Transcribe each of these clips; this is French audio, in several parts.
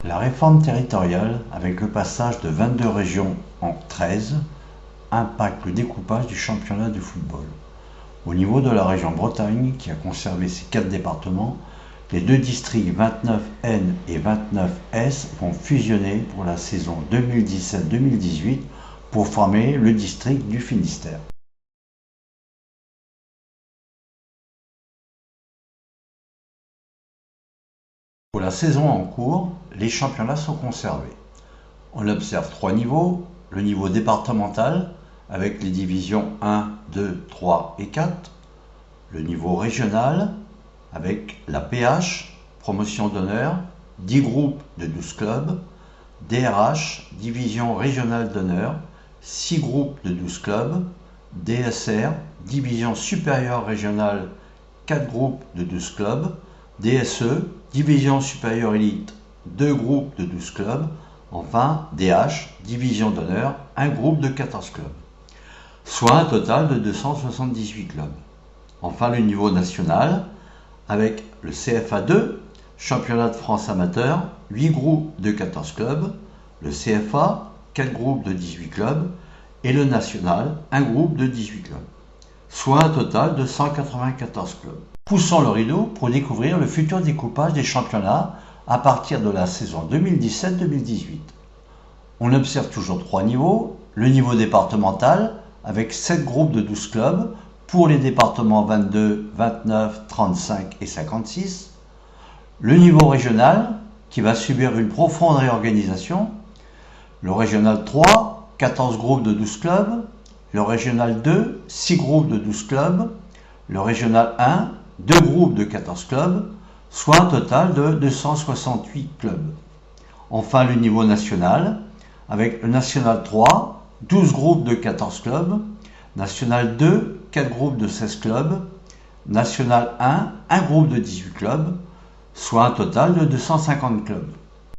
La réforme territoriale, avec le passage de 22 régions en 13, impacte le découpage du championnat de football. Au niveau de la région Bretagne, qui a conservé ses 4 départements, les deux districts 29N et 29S vont fusionner pour la saison 2017-2018 pour former le district du Finistère. Pour la saison en cours, les championnats sont conservés. On observe 3 niveaux, le niveau départemental avec les divisions 1, 2, 3 et 4, le niveau régional avec la PH, promotion d'honneur, 10 groupes de 12 clubs, DRH, division régionale d'honneur, 6 groupes de 12 clubs, DSR, division supérieure régionale, 4 groupes de 12 clubs, DSE, division supérieure élite, 2 groupes de 12 clubs, enfin DH, division d'honneur, 1 groupe de 14 clubs, soit un total de 278 clubs. Enfin le niveau national, avec le CFA2, championnat de France amateur, 8 groupes de 14 clubs, le CFA, 4 groupes de 18 clubs, et le national, 1 groupe de 18 clubs, soit un total de 194 clubs. Poussons le rideau pour découvrir le futur découpage des championnats à partir de la saison 2017-2018. On observe toujours 3 niveaux, le niveau départemental avec 7 groupes de 12 clubs pour les départements 22, 29, 35 et 56, le niveau régional qui va subir une profonde réorganisation, le régional 3, 14 groupes de 12 clubs, le régional 2, 6 groupes de 12 clubs, le régional 1, 2 groupes de 14 clubs, soit un total de 268 clubs. Enfin le niveau national, avec le national 3, 12 groupes de 14 clubs, national 2, 4 groupes de 16 clubs, national 1, 1 groupe de 18 clubs, soit un total de 250 clubs.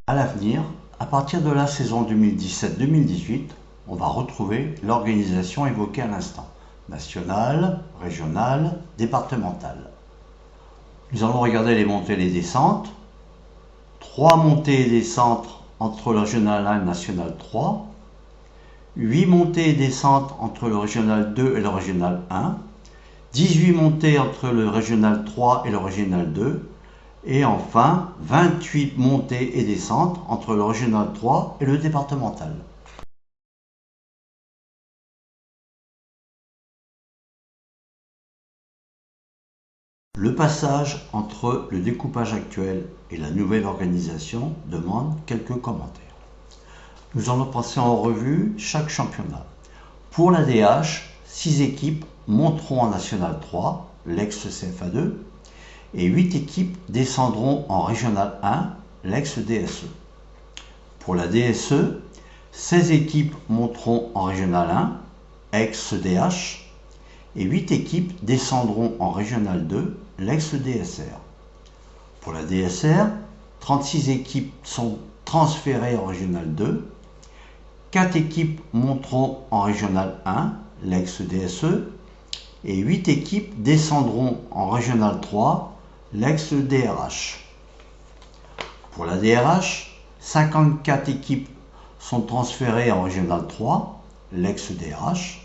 À l'avenir, à partir de la saison 2017-2018, on va retrouver l'organisation évoquée à l'instant, nationale, régionale, départementale. Nous allons regarder les montées et les descentes. 3 montées et descentes entre le régional 1 et le national 3. 8 montées et descentes entre le régional 2 et le régional 1. 18 montées entre le régional 3 et le régional 2. Et enfin, 28 montées et descentes entre le régional 3 et le départemental. Le passage entre le découpage actuel et la nouvelle organisation demande quelques commentaires. Nous allons passer en revue chaque championnat. Pour la DH, 6 équipes monteront en National 3, l'ex-CFA2, et 8 équipes descendront en Régional 1, l'ex-DSE. Pour la DSE, 16 équipes monteront en Régional 1, ex-DH, et 8 équipes descendront en Régional 2, l'ex-DSR. Pour la DSR, 36 équipes sont transférées en Régional 2, 4 équipes monteront en Régional 1, l'ex-DSE, et 8 équipes descendront en Régional 3, l'ex-DRH. Pour la DRH, 54 équipes sont transférées en Régional 3, l'ex-DRH,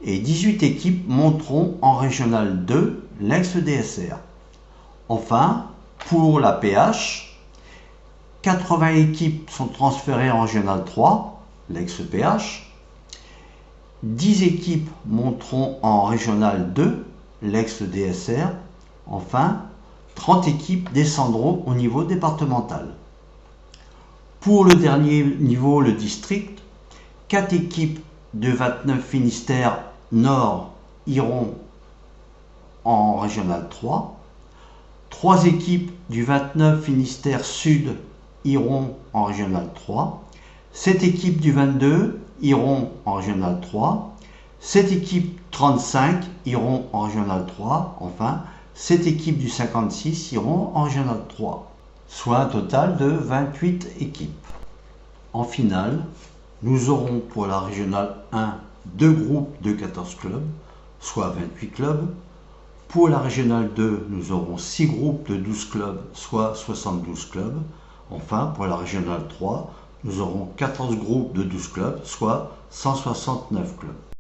et 18 équipes monteront en Régional 2, l'ex-DSR. Enfin, pour la PH, 80 équipes sont transférées en Régional 3, l'ex-PH, 10 équipes monteront en Régional 2, l'ex-DSR, enfin, 30 équipes descendront au niveau départemental. Pour le dernier niveau, le district, 4 équipes de 29 Finistère Nord iront en Régional 3, 3 équipes du 29 Finistère Sud iront en Régional 3, 7 équipes du 22 iront en Régional 3, 7 équipes 35 iront en Régional 3, enfin 7 équipes du 56 iront en Régional 3, soit un total de 28 équipes. En finale, nous aurons pour la Régionale 1 2 groupes de 14 clubs, soit 28 clubs. Pour la Régionale 2, nous aurons 6 groupes de 12 clubs, soit 72 clubs. Enfin, pour la régionale 3, nous aurons 14 groupes de 12 clubs, soit 169 clubs.